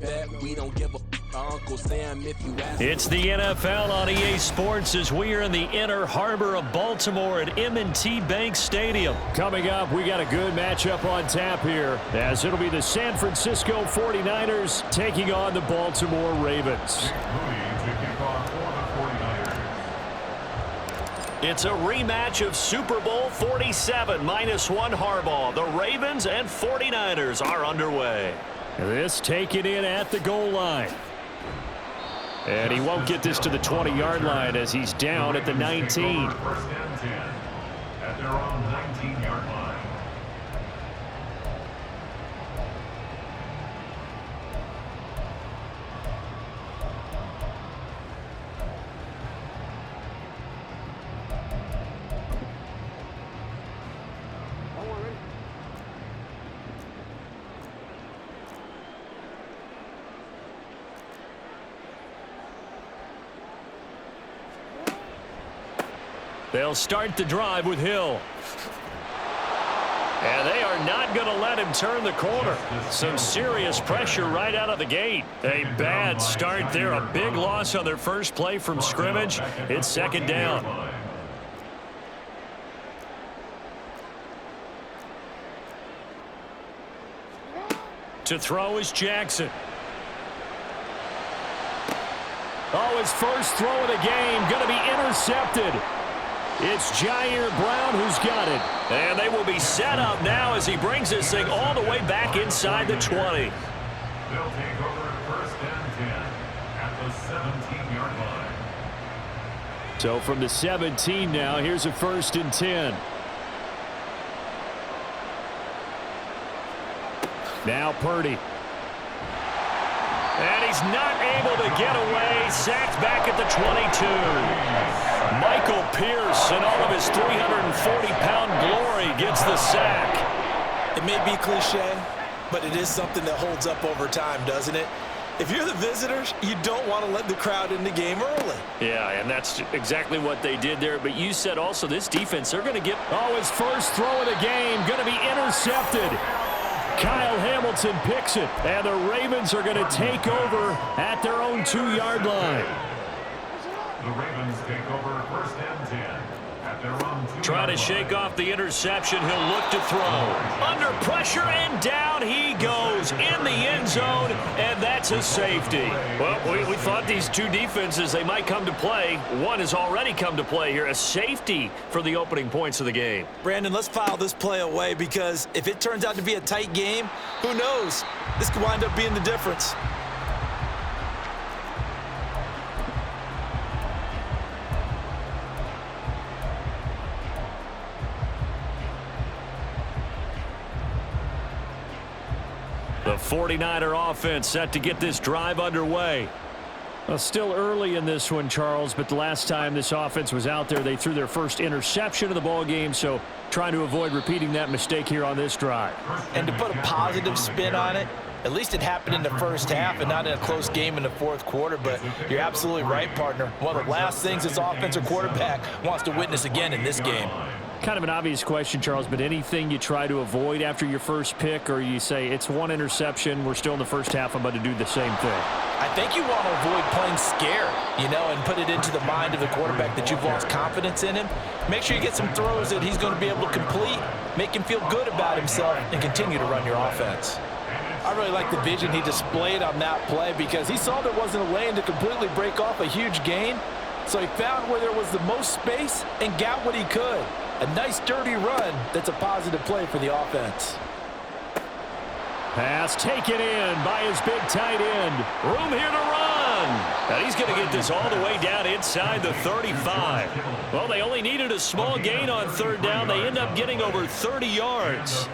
bet we don't give a Uncle Sam if you ask. It's the NFL on EA Sports as we are in the inner harbor of Baltimore at M&T Bank Stadium. Coming up, we got a good matchup on tap here, as it'll be the San Francisco 49ers taking on the Baltimore Ravens. It's a rematch of Super Bowl 47 -1 Harbaugh. The Ravens and 49ers are underway. This taken in at the goal line. And he won't get this to the 20-yard line as he's down at the 19. First and 10 at their own 19-yard line. They'll start the drive with Hill. And they are not going to let him turn the corner. Some serious pressure right out of the gate. A bad start there. A big loss on their first play from scrimmage. It's second down. To throw is Jackson. Oh, his first throw of the game going to be intercepted. It's Jair Brown who's got it. And they will be set up now as he brings this thing all the way back inside the 20. They'll take over first and 10 at the 17-yard line. So from the 17 now, here's a first and 10. Now Purdy. And he's not able to get away. Sacked back at the 22. Michael Pierce, in all of his 340-pound glory, gets the sack. It may be cliche, but it is something that holds up over time, doesn't it? If you're the visitors, you don't want to let the crowd in the game early. Yeah, and that's exactly what they did there. But you said also this defense, they're going to get... Oh, his first throw of the game going to be intercepted. Kyle Hamilton picks it, and the Ravens are going to take over at their own 2-yard line. The Ravens take over first and 10 at their own 2-yard Trying to shake off the interception. He'll look to throw. Under pressure, and down he goes in the end zone, and that's a safety. Well, we thought these two defenses, they might come to play. One has already come to play here, a safety for the opening points of the game. Brandon, let's file this play away because if it turns out to be a tight game, who knows? This could wind up being the difference. The 49er offense set to get this drive underway. Well, still early in this one, Charles, but the last time this offense was out there, they threw their first interception of the ball game, so trying to avoid repeating that mistake here on this drive. And to put a positive spin on it, at least it happened in the first half and not in a close game in the fourth quarter, but you're absolutely right, partner. One of the last things this offensive quarterback wants to witness again in this game. Kind of an obvious question, Charles, but anything you try to avoid after your first pick, or you say it's one interception, we're still in the first half, I'm about to do the same thing? I think you want to avoid playing scared, and put it into the mind of the quarterback that you've lost confidence in him. Make sure you get some throws that he's going to be able to complete, make him feel good about himself, and continue to run your offense. I really like the vision he displayed on that play because he saw there wasn't a lane to completely break off a huge gain, so he found where there was the most space and got what he could. A nice, dirty run that's a positive play for the offense. Pass taken in by his big tight end. Room here to run. And he's going to get this all the way down inside the 35. Well, they only needed a small gain on third down. They end up getting over 30 yards.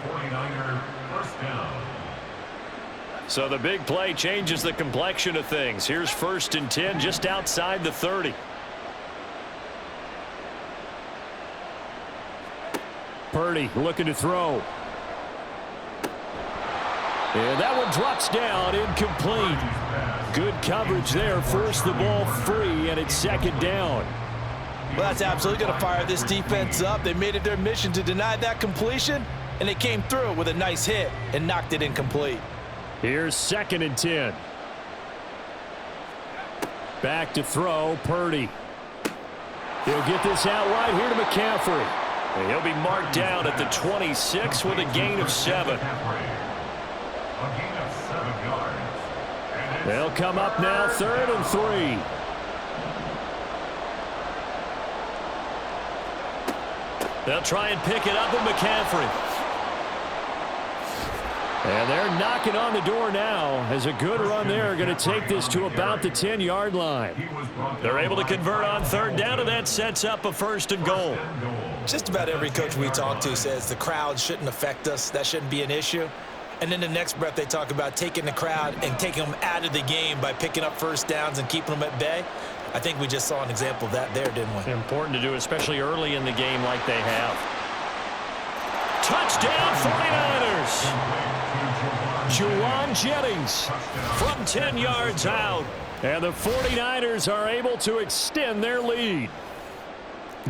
So the big play changes the complexion of things. Here's first and 10 just outside the 30. Purdy looking to throw. And that one drops down, incomplete. Good coverage there, forced the ball free, and it's second down. Well, that's absolutely going to fire this defense up. They made it their mission to deny that completion, and they came through with a nice hit and knocked it incomplete. Here's second and 10. Back to throw, Purdy. He'll get this out right here to McCaffrey. And he'll be marked down at the 26 with a gain of 7. A gain of 7 yards. They'll come up now, 3rd and 3. They'll try and pick it up with McCaffrey. And they're knocking on the door now as a good run there. Going to take this to about the 10-yard line. They're able to convert on 3rd down, and that sets up a 1st and goal. Just about every coach we talk to says the crowd shouldn't affect us. That shouldn't be an issue. And then the next breath they talk about taking the crowd and taking them out of the game by picking up 1st downs and keeping them at bay. I think we just saw an example of that there, didn't we? Important to do, especially early in the game like they have. Touchdown 49ers! Juwan Jennings from 10 yards out. And the 49ers are able to extend their lead.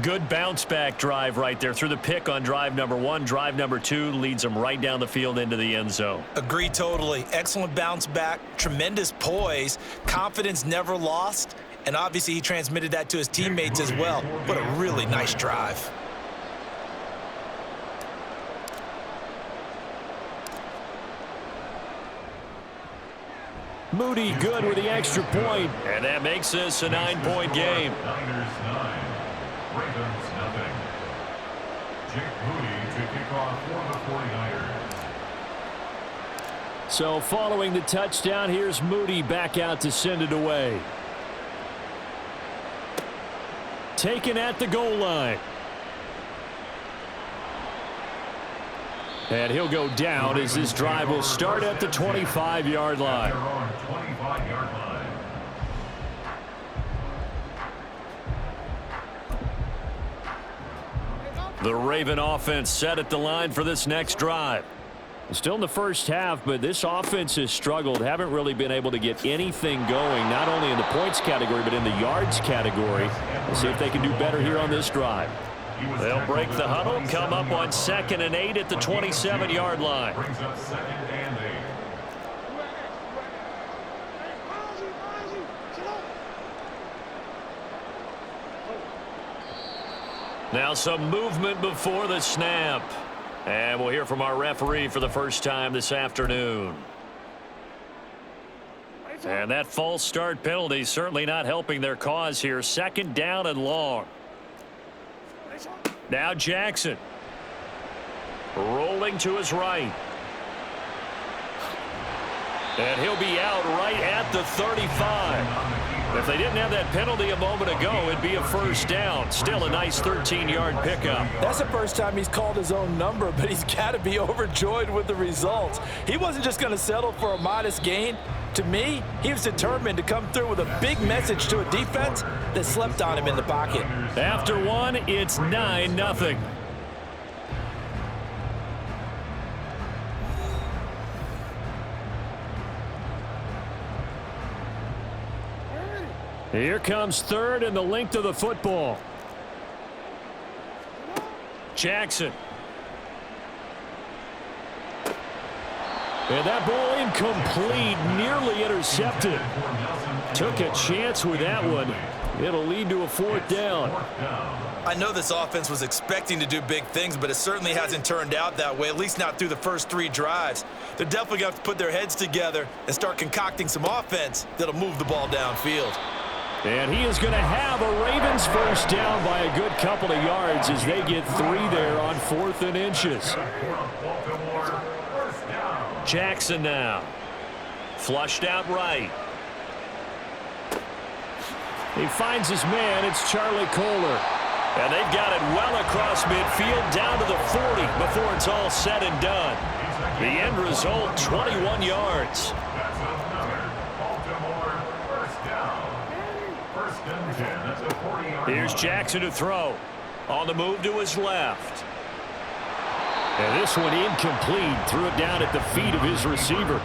Good bounce-back drive right there through the pick on drive number 1. Drive number 2 leads them right down the field into the end zone. Agree totally. Excellent bounce back, tremendous poise, confidence never lost, and obviously he transmitted that to his teammates as well. What a really nice drive. Moody good with the extra point. And that makes this a 9-point game. Niners 9, Ravens nothing. Jake Moody to kick off for the 49ers. So following the touchdown, here's Moody back out to send it away. Taken at the goal line. And he'll go down as this drive will start at the 25-yard line. They're on 25-yard line. The Raven offense set at the line for this next drive. Still in the first half, but this offense has struggled. Haven't really been able to get anything going, not only in the points category, but in the yards category. We'll see if they can do better here on this drive. They'll break the huddle, come up on 2nd and 8 at the 27-yard line. Brings up 2nd and 8. Now some movement before the snap. And we'll hear from our referee for the first time this afternoon. And that false start penalty certainly not helping their cause here. 2nd down and long. Now Jackson. Rolling to his right. And he'll be out right at the 35. If they didn't have that penalty a moment ago, it'd be a 1st down. Still a nice 13-yard pickup. That's the first time he's called his own number, but he's got to be overjoyed with the results. He wasn't just going to settle for a modest gain. To me, he was determined to come through with a big message to a defense that slept on him in the pocket. After 1, it's 9-0. Here comes 3rd and the length of the football. Jackson. And that ball incomplete, nearly intercepted. Took a chance with that one. It'll lead to a 4th down. I know this offense was expecting to do big things, but it certainly hasn't turned out that way, at least not through the first 3 drives. They're definitely going to have to put their heads together and start concocting some offense that'll move the ball downfield. And he is going to have a Ravens 1st down by a good couple of yards as they get 3 there on 4th and inches. Jackson now. Flushed out right. He finds his man. It's Charlie Kohler. And they've got it well across midfield down to the 40 before it's all said and done. The end result, 21 yards. Here's Jackson to throw. On the move to his left. And this one incomplete. Threw it down at the feet of his receiver.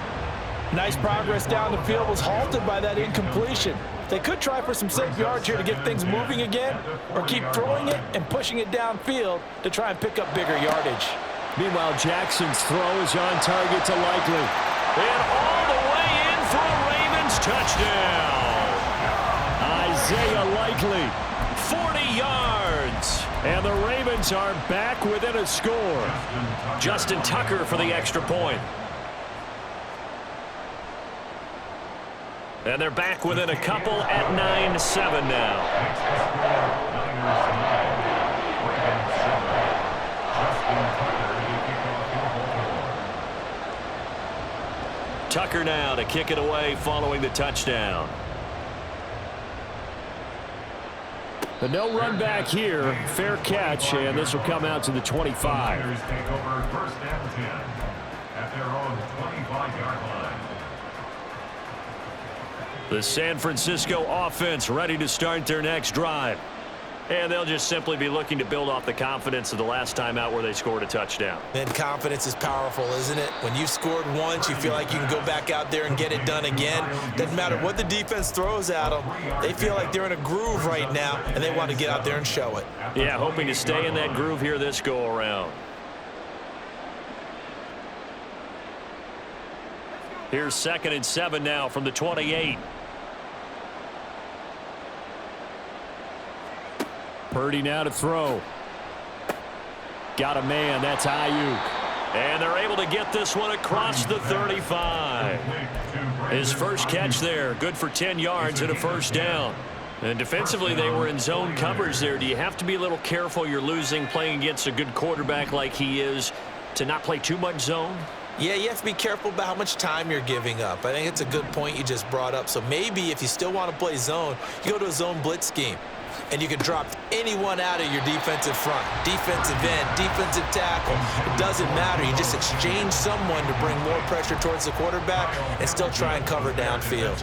Nice progress down the field was halted by that incompletion. They could try for some safe yards here to get things moving again, or keep throwing it and pushing it downfield to try and pick up bigger yardage. Meanwhile, Jackson's throw is on target to Likely. And all the way in for a Ravens touchdown. likely. 40 yards. And the Ravens are back within a score. Justin Tucker for the extra point. And they're back within a couple at 9-7 now. Tucker now to kick it away following the touchdown. The no run back here. Fair catch, and this will come out to the 25. Take over first and 10 at their own 25-yard line. The San Francisco offense ready to start their next drive. And they'll just simply be looking to build off the confidence of the last time out where they scored a touchdown. And confidence is powerful, isn't it? When you've scored once, you feel like you can go back out there and get it done again. Doesn't matter what the defense throws at them. They feel like they're in a groove right now, and they want to get out there and show it. Yeah, hoping to stay in that groove here this go-around. Here's 2nd and 7 now from the 28. Purdy now to throw. Got a man. That's Ayuk. And they're able to get this one across the 35. His first catch there. Good for 10 yards and a first down. And defensively, they were in zone coverage there. Do you have to be a little careful? You're losing playing against a good quarterback like he is to not play too much zone? Yeah, you have to be careful about how much time you're giving up. I think it's a good point you just brought up. So maybe if you still want to play zone, you go to a zone blitz scheme. And you can drop anyone out of your defensive front. Defensive end, defensive tackle. It doesn't matter. You just exchange someone to bring more pressure towards the quarterback and still try and cover downfield.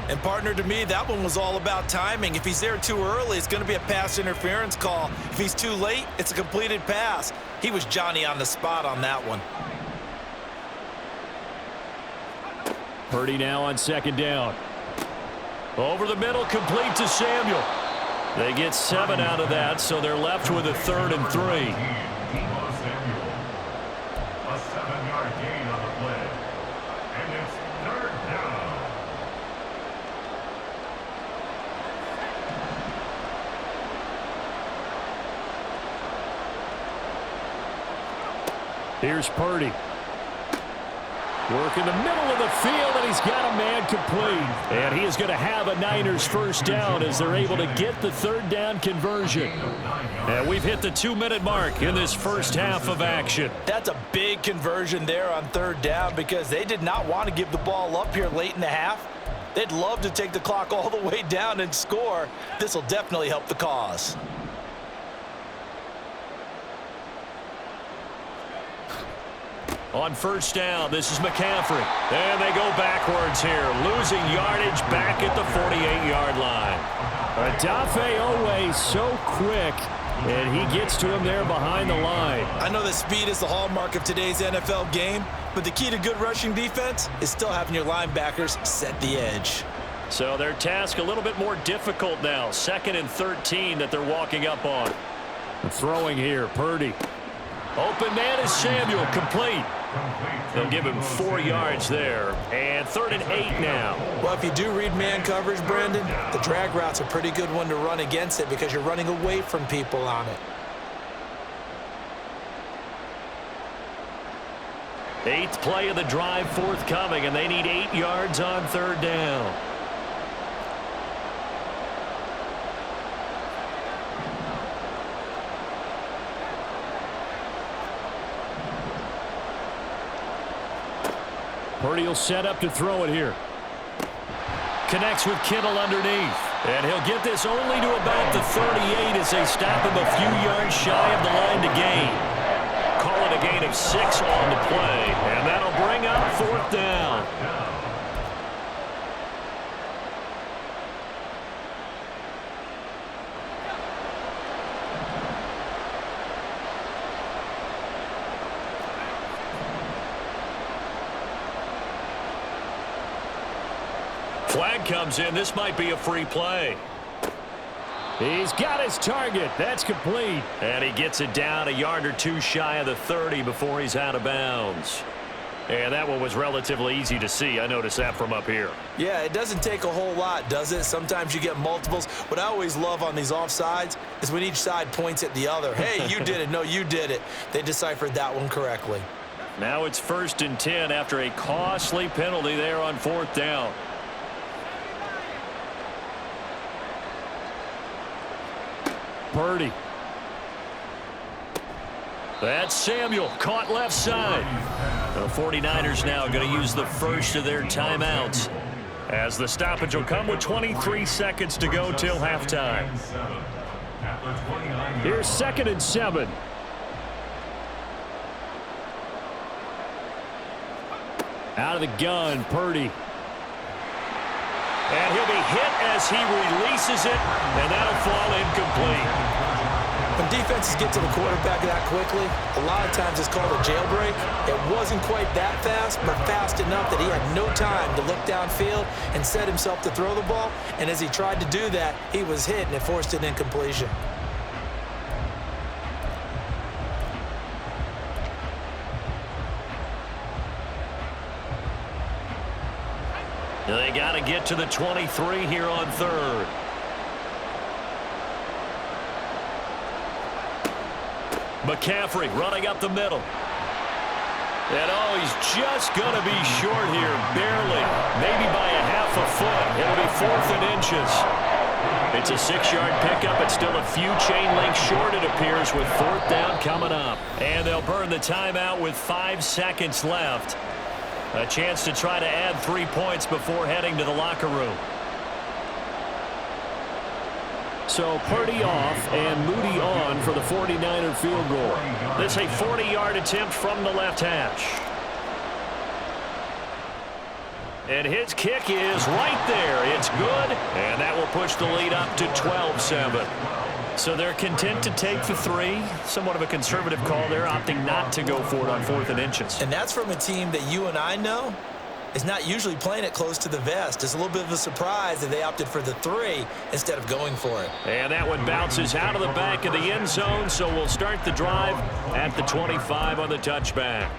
And partner, to me, that one was all about timing. If he's there too early, it's going to be a pass interference call. If he's too late, it's a completed pass. He was Johnny on the spot on that one. Purdy now on 2nd down. Over the middle, complete to Samuel. They get 7 out of that, so they're left with a 3rd and 3. A 7-yard gain on the play. And it's 3rd down. Here's Purdy. Work in the middle of the field, and he's got a man complete. And he is going to have a Niners first down as they're able to get the 3rd down conversion. And we've hit the 2-minute mark in this first half of action. That's a big conversion there on 3rd down because they did not want to give the ball up here late in the half. They'd love to take the clock all the way down and score. This will definitely help the cause. On 1st down, this is McCaffrey. And they go backwards here, losing yardage back at the 48-yard line. Odafe always so quick, and he gets to him there behind the line. I know that speed is the hallmark of today's NFL game, but the key to good rushing defense is still having your linebackers set the edge. So their task a little bit more difficult now. 2nd and 13 that they're walking up on. Throwing here, Purdy. Open man is Samuel, complete. They'll give him 4 yards there. And 3rd and 8 now. Well, if you do read man coverage, Brandon, the drag route's a pretty good one to run against it because you're running away from people on it. 8th play of the drive forthcoming, and they need 8 yards on 3rd down. Purdy will set up to throw it here. Connects with Kittle underneath. And he'll get this only to about the 38 as they stop him a few yards shy of the line to gain. Call it a gain of 6 on the play. And that'll bring up 4th down. Flag comes in. This might be a free play. He's got his target. That's complete. And he gets it down a yard or 2 shy of the 30 before he's out of bounds. And that one was relatively easy to see. I noticed that from up here. Yeah, it doesn't take a whole lot, does it? Sometimes you get multiples. What I always love on these offsides is when each side points at the other. Hey, you did it. No, you did it. They deciphered that one correctly. Now it's 1st and 10 after a costly penalty there on 4th down. Purdy. That's Samuel, caught left side. The 49ers now going to use the first of their timeouts, as the stoppage will come with 23 seconds to go till halftime. Here's 2nd and 7. Out of the gun, Purdy. And he'll be hit as he releases it, and that'll fall incomplete. When defenses get to the quarterback that quickly, a lot of times it's called a jailbreak. It wasn't quite that fast, but fast enough that he had no time to look downfield and set himself to throw the ball. And as he tried to do that, he was hit, and it forced an incompletion. They got to get to the 23 here on 3rd. McCaffrey running up the middle. And oh, he's just going to be short here, barely, maybe by a half a foot. It'll be 4th and inches. It's a 6-yard pickup. It's still a few chain links short, it appears, with 4th down coming up. And they'll burn the timeout with 5 seconds left. A chance to try to add 3 points before heading to the locker room. So Purdy off and Moody on for the 49er field goal. This a 40-yard attempt from the left hash. And his kick is right there. It's good, and that will push the lead up to 12-7. So they're content to take the 3. Somewhat of a conservative call there, opting not to go for it on 4th and inches. And that's from a team that you and I know is not usually playing it close to the vest. It's a little bit of a surprise that they opted for the 3 instead of going for it. And that one bounces out of the back of the end zone, so we'll start the drive at the 25 on the touchback.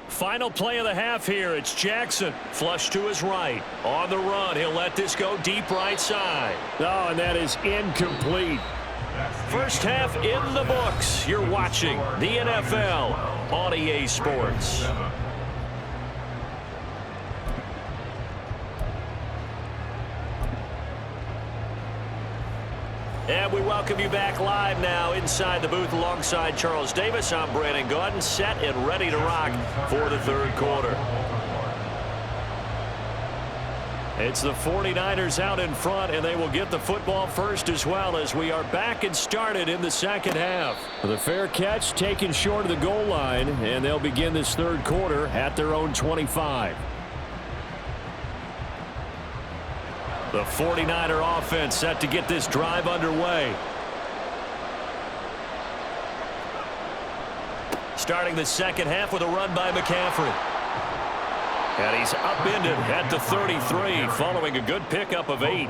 Final play of the half here. It's Jackson. Flush to his right. On the run. He'll let this go deep right side. Oh, and that is incomplete. First half in the books. You're watching the NFL on EA Sports. And we welcome you back live now inside the booth alongside Charles Davis. I'm Brandon Gaudin, set and ready to rock for the 3rd quarter. It's the 49ers out in front, and they will get the football first as well, as we are back and started in the 2nd half. The fair catch taken short of the goal line, and they'll begin this 3rd quarter at their own 25. The 49er offense set to get this drive underway. Starting the 2nd half with a run by McCaffrey. And he's upended at the 33 following a good pickup of 8.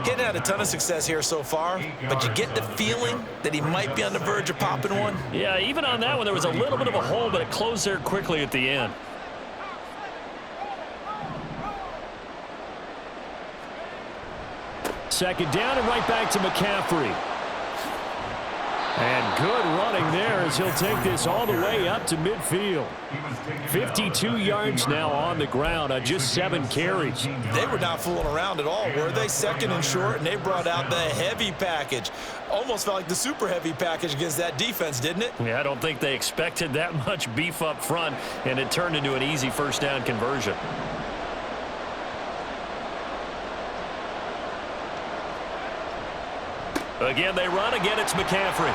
Getting had a ton of success here so far, but you get the feeling that he might be on the verge of popping one. Yeah, even on that one, there was a little bit of a hole, but it closed there quickly at the end. Second down and right back to McCaffrey. And good running there as he'll take this all the way up to midfield. 52 yards now on the ground on just 7 carries. They were not fooling around at all, were they? 2nd and short, and they brought out the heavy package. Almost felt like the super heavy package against that defense, didn't it? Yeah, I don't think they expected that much beef up front, and it turned into an easy 1st down conversion. Again, they run. Again, it's McCaffrey.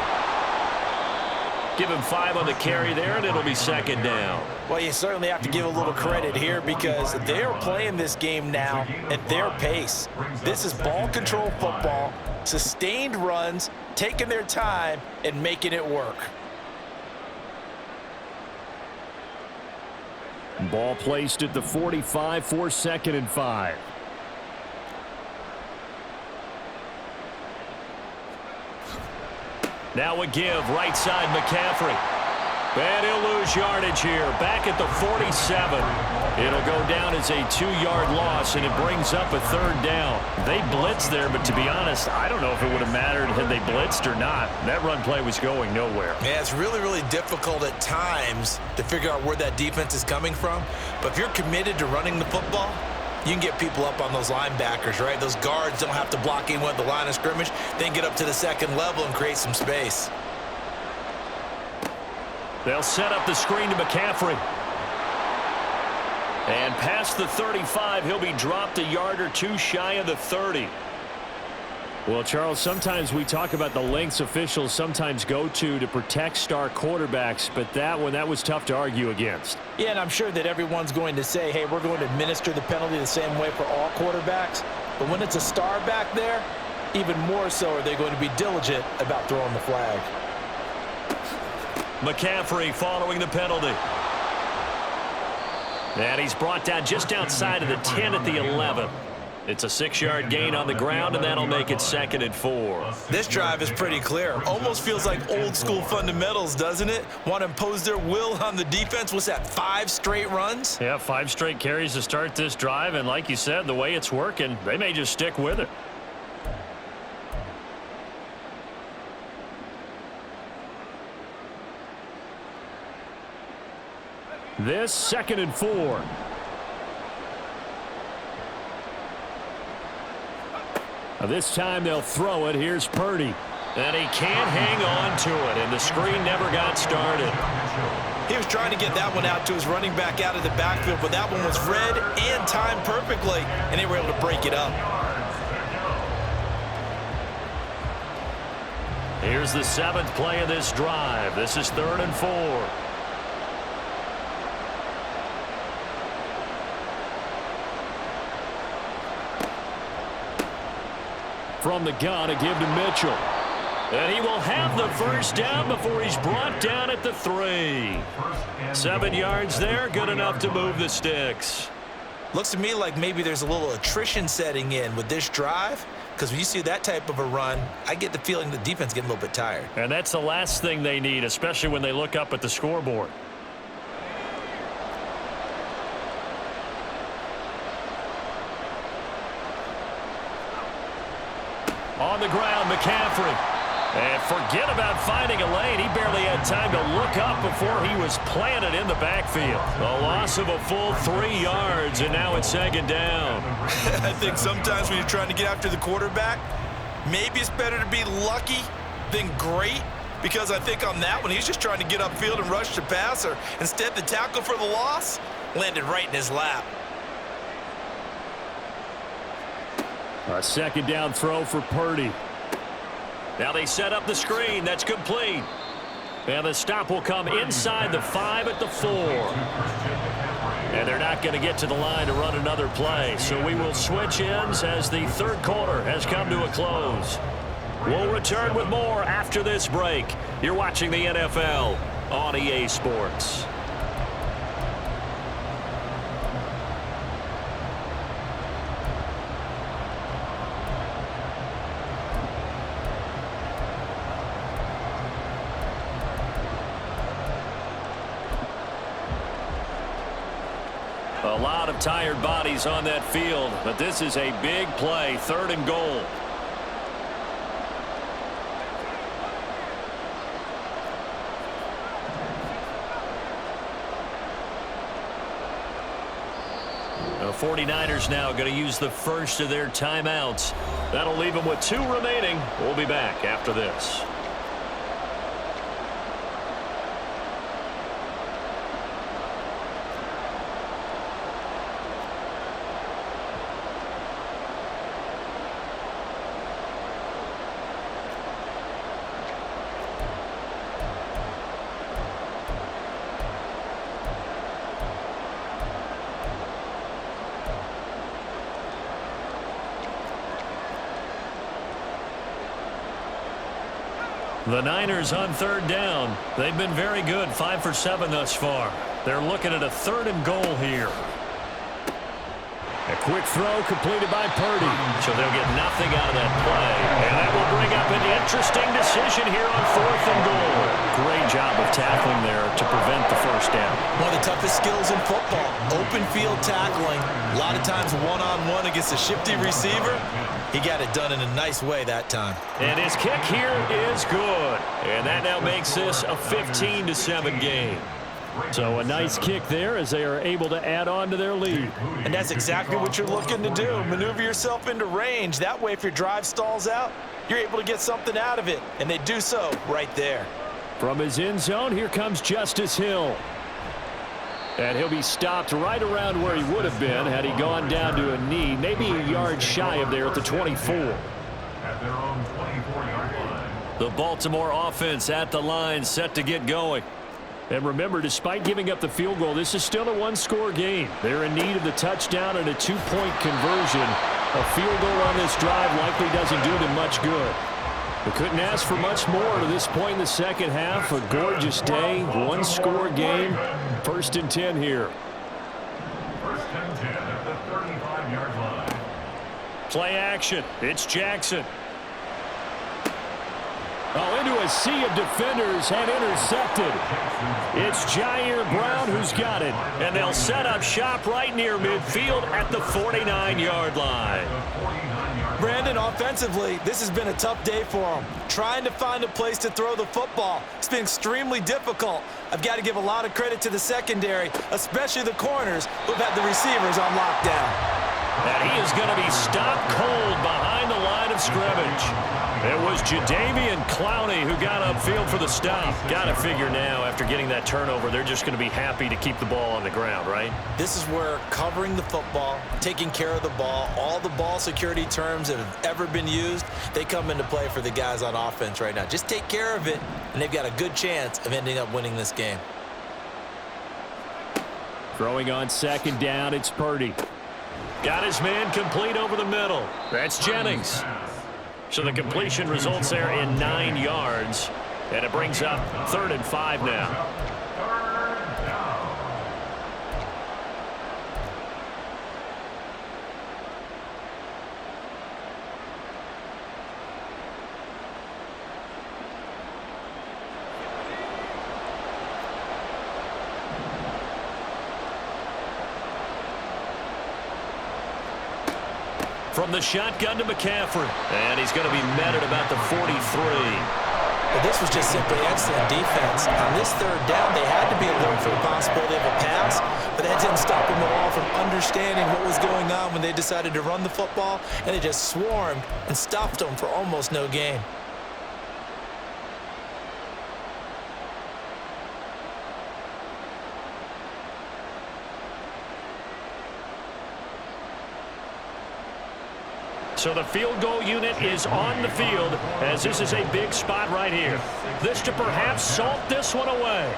Give him 5 on the carry there, and it'll be second down. Well, you certainly have to give a little credit here because they're playing this game now at their pace. This is ball control football, sustained runs, taking their time, and making it work. Ball placed at the 45 for 2nd and 5. Now a give, right side McCaffrey. And he'll lose yardage here, back at the 47. It'll go down as a 2-yard loss, and it brings up a 3rd down. They blitzed there, but to be honest, I don't know if it would have mattered had they blitzed or not. That run play was going nowhere. Yeah, it's really, really difficult at times to figure out where that defense is coming from. But if you're committed to running the football, you can get people up on those linebackers, right? Those guards don't have to block anyone at the line of scrimmage. They can get up to the 2nd level and create some space. They'll set up the screen to McCaffrey. And past the 35, he'll be dropped a yard or 2 shy of the 30. Well, Charles, sometimes we talk about the lengths officials sometimes go to protect star quarterbacks, but that was tough to argue against. Yeah, and I'm sure that everyone's going to say, hey, we're going to administer the penalty the same way for all quarterbacks. But when it's a star back there, even more so are they going to be diligent about throwing the flag. McCaffrey following the penalty. And he's brought down just outside of the 10 at the 11. It's a 6-yard gain on the ground, and that'll make it 2nd and 4. This drive is pretty clear. Almost feels like old school fundamentals, doesn't it? Want to impose their will on the defense. What's that, 5 straight runs? Yeah, 5 straight carries to start this drive, and like you said, the way it's working, they may just stick with it. This 2nd and 4. This time they'll throw it. Here's Purdy. And he can't hang on to it, and the screen never got started. He was trying to get that one out to his running back out of the backfield, but that one was read and timed perfectly, and they were able to break it up. Here's the 7th play of this drive. This is 3rd and 4. From the gun, a give to Mitchell. And he will have the 1st down before he's brought down at the 3. 7 yards there, good enough to move the sticks. Looks to me like maybe there's a little attrition setting in with this drive, because when you see that type of a run, I get the feeling the defense is getting a little bit tired. And that's the last thing they need, especially when they look up at the scoreboard. On the ground, McCaffrey. And forget about finding a lane. He barely had time to look up before he was planted in the backfield. A loss of a full 3 yards, and now it's 2nd down. I think sometimes when you're trying to get after the quarterback, maybe it's better to be lucky than great, because I think on that one, he's just trying to get upfield and rush the passer. Instead, the tackle for the loss landed right in his lap. A 2nd down throw for Purdy. Now they set up the screen. That's complete. And the stop will come inside the 5 at the 4. And they're not going to get to the line to run another play. So we will switch ends as the 3rd quarter has come to a close. We'll return with more after this break. You're watching the NFL on EA Sports. A lot of tired bodies on that field, but this is a big play, 3rd and goal. The 49ers now going to use the first of their timeouts. That'll leave them with 2 remaining. We'll be back after this. The Niners on third down. They've been very good, 5 for 7 thus far. They're looking at a 3rd and goal here. A quick throw completed by Purdy. So they'll get nothing out of that play. And that will bring up an interesting decision here on 4th and goal. Great job of tackling there to prevent the first down. One of the toughest skills in football, open field tackling. A lot of times one-on-one against a shifty receiver. He got it done in a nice way that time. And his kick here is good. And that now makes this a 15-7 game. So a nice kick there as they are able to add on to their lead. And that's exactly what you're looking to do. Maneuver yourself into range. That way, if your drive stalls out, you're able to get something out of it. And they do so right there. From his end zone, here comes Justice Hill. And he'll be stopped right around where he would have been had he gone down to a knee, maybe a yard shy of there at the 24. At their own 24-yard line. The Baltimore offense at the line, set to get going. And remember, despite giving up the field goal, this is still a one-score game. They're in need of the touchdown and a 2-point conversion. A field goal on this drive likely doesn't do them much good. We couldn't ask for much more to this point in the second half. A gorgeous day, one-score game. 1st and 10 here. 1st and 10 at the 35-yard line. Play action. It's Jackson. Oh, into a sea of defenders and intercepted. It's Jair Brown who's got it. And they'll set up shop right near midfield at the 49-yard line. Brandon, offensively, this has been a tough day for him. Trying to find a place to throw the football. It's been extremely difficult. I've got to give a lot of credit to the secondary, especially the corners who've had the receivers on lockdown. And he is going to be stopped cold behind the line of scrimmage. It was Jadeveon Clowney who got upfield for the stop. Got to figure now, after getting that turnover, they're just going to be happy to keep the ball on the ground, right? This is where covering the football, taking care of the ball, all the ball security terms that have ever been used, they come into play for the guys on offense right now. Just take care of it, and they've got a good chance of ending up winning this game. Throwing on 2nd down, it's Purdy. Got his man complete over the middle. That's Jennings. So the completion results there in 9 yards. And it brings up 3rd and 5 now. From the shotgun to McCaffrey. And he's going to be met at about the 43. Well, this was just simply excellent defense. On this 3rd down, they had to be alert for the possibility of a pass, but that didn't stop them at all from understanding what was going on when they decided to run the football, and they just swarmed and stopped them for almost no gain. So the field goal unit is on the field as this is a big spot right here. This to perhaps salt this one away.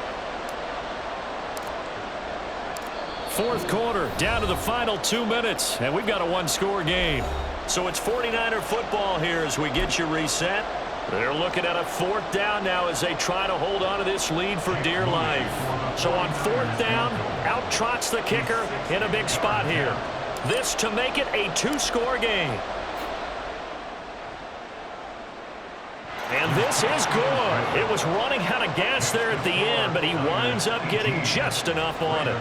4th quarter, down to the final 2 minutes, and we've got a one-score game. So it's 49er football here as we get you reset. They're looking at a 4th down now as they try to hold on to this lead for dear life. So on 4th down, out trots the kicker in a big spot here. This to make it a 2-score game. And this is good. It was running out of gas there at the end, but he winds up getting just enough on it.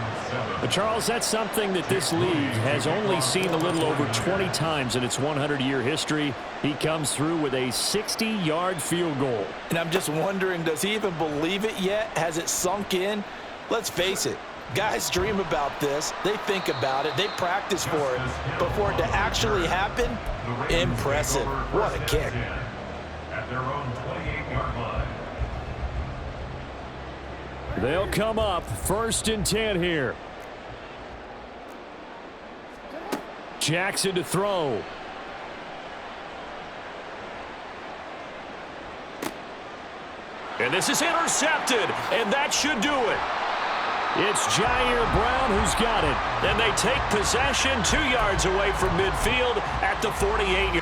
But Charles, that's something that this league has only seen a little over 20 times in its 100-year history. He comes through with a 60-yard field goal. And I'm just wondering, does he even believe it yet? Has it sunk in? Let's face it. Guys dream about this. They think about it. They practice for it. But for it to actually happen, impressive. What a kick. At their own 28-yard line. They'll come up 1st and 10 here. Jackson to throw. And this is intercepted, and that should do it. It's Jair Brown who's got it. And they take possession 2 yards away from midfield at the 48.